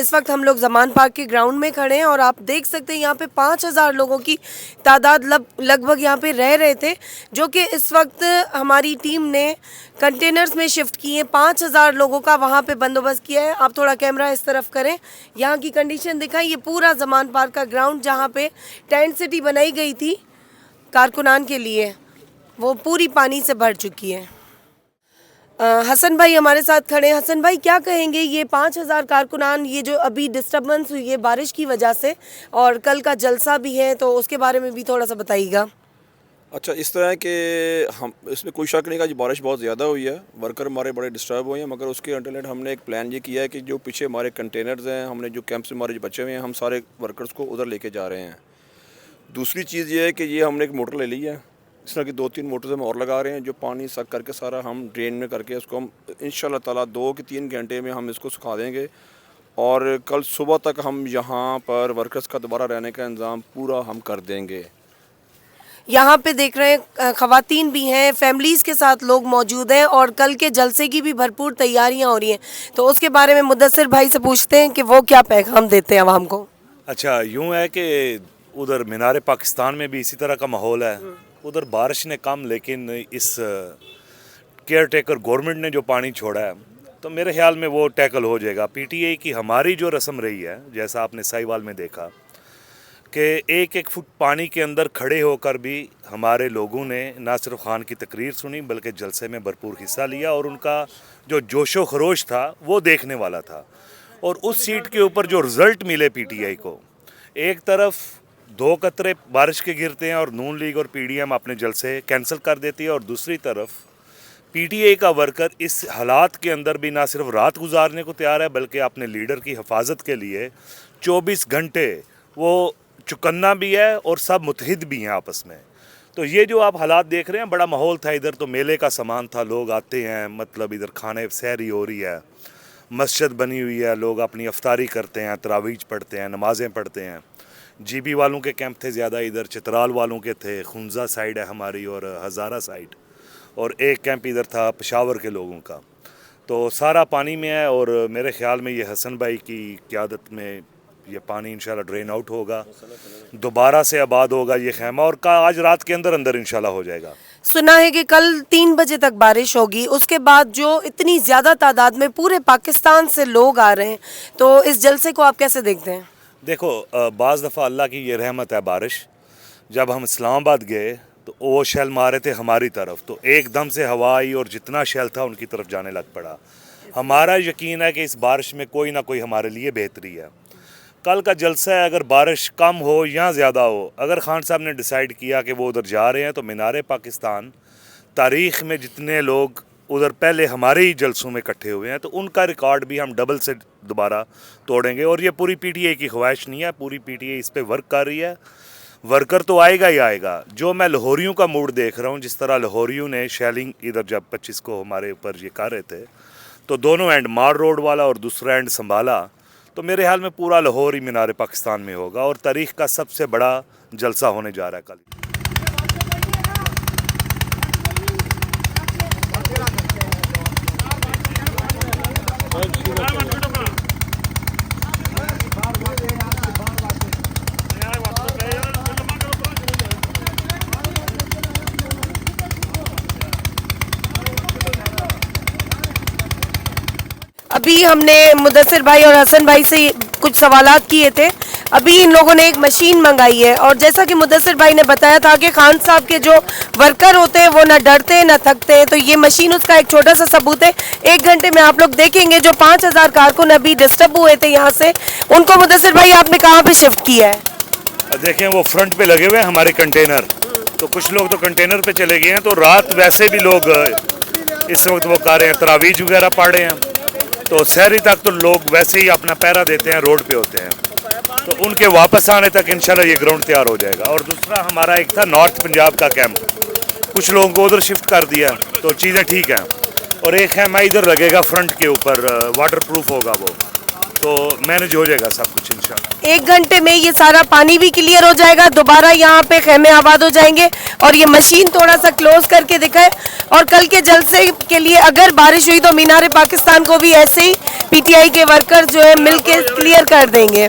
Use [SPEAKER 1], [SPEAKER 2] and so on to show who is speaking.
[SPEAKER 1] इस वक्त हम लोग ज़मान पार्क के ग्राउंड में खड़े हैं और आप देख सकते हैं यहाँ पे 5000 लोगों की तादाद लगभग यहाँ पे रह रहे थे, जो कि इस वक्त हमारी टीम ने कंटेनर्स में शिफ्ट किए। 5000 लोगों का वहाँ पे बंदोबस्त किया है। आप थोड़ा कैमरा इस तरफ करें, यहाँ की कंडीशन दिखाएं। ये पूरा ज़मान पार्क का ग्राउंड जहाँ पे टेंट सिटी बनाई गई थी कारकुनान के लिए, वो पूरी पानी से भर चुकी है। हसन भाई हमारे साथ खड़े हैं। हसन भाई, क्या कहेंगे, ये 5000 कारकुनान, ये जो अभी डिस्टर्बेंस हुई है बारिश की वजह से, और कल का जलसा भी है, तो उसके बारे में भी थोड़ा सा बताइएगा।
[SPEAKER 2] अच्छा, इस तरह के हम इसमें कोई शक नहीं का, बारिश बहुत ज़्यादा हुई है, वर्कर हमारे बड़े डिस्टर्ब हुए हैं, मगर उसके अंतर्गत हमने एक प्लान ये किया है कि जो पीछे हमारे कंटेनर्स हैं, हमने जो कैंप से हमारे जो बचे हुए हैं, हम सारे वर्कर्स को उधर लेके जा रहे हैं। दूसरी चीज़ ये है कि ये हमने एक मोटर ले ली है, इस तरह की 2-3 मोटर्स हम और लगा रहे हैं, जो पानी सक करके सारा हम ड्रेन में करके उसको हम इंशाल्लाह ताला 2 कि 3 घंटे में हम इसको सुखा देंगे। और कल सुबह तक हम यहाँ पर वर्कर्स का दोबारा रहने का इंतज़ाम पूरा हम कर देंगे।
[SPEAKER 1] यहाँ पे देख रहे हैं ख़वातीन भी हैं, फैमिलीज़ के साथ लोग मौजूद हैं, और कल के जलसे की भी भरपूर तैयारियाँ हो रही हैं। तो उसके बारे में मुदस्सिर भाई से पूछते हैं कि वो क्या पैगाम देते हैं आवाम को।
[SPEAKER 3] अच्छा, यूँ है कि उधर मीनार पाकिस्तान में भी इसी तरह का माहौल है। उधर बारिश ने कम, लेकिन इस केयर टेकर गवर्नमेंट ने जो पानी छोड़ा है, तो मेरे ख्याल में वो टैकल हो जाएगा। पीटीआई की हमारी जो रस्म रही है, जैसा आपने साहिवाल में देखा कि 1-1 फुट पानी के अंदर खड़े होकर भी हमारे लोगों ने ना सिर्फ खान की तकरीर सुनी, बल्कि जलसे में भरपूर हिस्सा लिया, और उनका जो जोशो खरोश था वो देखने वाला था। और उस सीट के ऊपर जो रिज़ल्ट मिले पीटीआई को, एक तरफ 2 कतरे बारिश के गिरते हैं और नून लीग और पीडीएम अपने जलसे कैंसिल कर देती है, और दूसरी तरफ पीटीआई का वर्कर इस हालात के अंदर भी ना सिर्फ रात गुजारने को तैयार है, बल्कि अपने लीडर की हिफाजत के लिए 24 घंटे वो चुकन्ना भी है और सब मुतहिद भी हैं आपस में। तो ये जो आप हालात देख रहे हैं, बड़ा माहौल था इधर, तो मेले का सामान था, लोग आते हैं, मतलब इधर खाने सहरी हो रही है, मस्जिद बनी हुई है, लोग अपनी अफ्तारी करते हैं, तरावीज पढ़ते हैं, नमाज़ें पढ़ते हैं। जीबी वालों के कैंप थे ज़्यादा, इधर चित्राल वालों के थे, खुंजा साइड है हमारी और हज़ारा साइड, और एक कैंप इधर था पेशावर के लोगों का। तो सारा पानी में है, और मेरे ख्याल में ये हसन भाई की क़यादत में ये पानी इंशाल्लाह ड्रेन आउट होगा, दोबारा से आबाद होगा ये खैमा, और का आज रात के अंदर अंदर इंशाल्लाह हो जाएगा।
[SPEAKER 1] सुना है कि कल 3 बजे तक बारिश होगी, उसके बाद जो इतनी ज़्यादा तादाद में पूरे पाकिस्तान से लोग आ रहे हैं, तो इस जलसे को आप कैसे देखते हैं?
[SPEAKER 3] देखो, बाज़ दफ़ा अल्लाह की ये रहमत है बारिश। जब हम इस्लामाबाद गए तो वो शैल मारे थे हमारी तरफ, तो एकदम से हवा आई और जितना शैल था उनकी तरफ जाने लग पड़ा। हमारा यकीन है कि इस बारिश में कोई ना कोई हमारे लिए बेहतरी है। कल का जलसा है, अगर बारिश कम हो या ज़्यादा हो, अगर खान साहब ने डिसाइड किया कि वो उधर जा रहे हैं, तो मीनार पाकिस्तान तारीख़ में जितने लोग उधर पहले हमारे ही जलसों में इकट्ठे हुए हैं, तो उनका रिकॉर्ड भी हम डबल से दोबारा तोड़ेंगे। और ये पूरी पीटीआई की ख्वाहिश नहीं है, पूरी पीटीआई इस पे वर्क कर रही है। वर्कर तो आएगा ही आएगा। जो मैं लाहौरियों का मूड देख रहा हूँ, जिस तरह लाहौरियों ने शेलिंग इधर जब 25 को हमारे ऊपर ये कर रहे थे, तो दोनों एंड मार रोड वाला और दूसरा एंड संभाला, तो मेरे ख्याल में पूरा लाहौर ही मीनार पाकिस्तान में होगा, और तारीख़ का सबसे बड़ा जलसा होने जा रहा है कल।
[SPEAKER 1] अभी हमने मुदस्सिर भाई और हसन भाई से कुछ सवालात किए थे। अभी इन लोगों ने एक मशीन मंगाई है, और जैसा कि मुदस्सिर भाई ने बताया था कि खान साहब के जो वर्कर होते हैं वो ना डरते हैं ना थकते हैं, तो ये मशीन उसका एक छोटा सा सबूत है। 1 घंटे में आप लोग देखेंगे जो 5000 कारकुन अभी डिस्टर्ब हुए थे यहाँ से, उनको मुदस्सिर भाई आपने कहाँ पे शिफ्ट किया है?
[SPEAKER 3] देखें, वो फ्रंट पे लगे हुए हैं हमारे कंटेनर, तो कुछ लोग तो कंटेनर पे चले गए हैं, तो रात वैसे भी लोग इस वक्त वो कर रहे हैं, तरावीज वगैरह पढ़ रहे हैं, तो शहरी तक तो लोग वैसे ही अपना पहरा देते हैं, रोड पे होते हैं, तो उनके वापस आने तक इंशाल्लाह ये ग्राउंड तैयार हो जाएगा। और दूसरा हमारा एक था नॉर्थ पंजाब का कैंप, कुछ लोगों को उधर शिफ्ट कर दिया, तो चीज़ें ठीक हैं। और एक है मैं इधर लगेगा फ्रंट के ऊपर, वाटर प्रूफ होगा वो, तो मैनेज हो जाएगा सब कुछ इंशाल्लाह।
[SPEAKER 1] 1 घंटे में ये सारा पानी भी क्लियर हो जाएगा, दोबारा यहाँ पे खेमे आबाद हो जाएंगे। और ये मशीन थोड़ा सा क्लोज करके दिखाए। और कल के जलसे के लिए अगर बारिश हुई तो मीनार पाकिस्तान को भी ऐसे ही पीटीआई के वर्कर्स जो है मिलके क्लियर कर देंगे।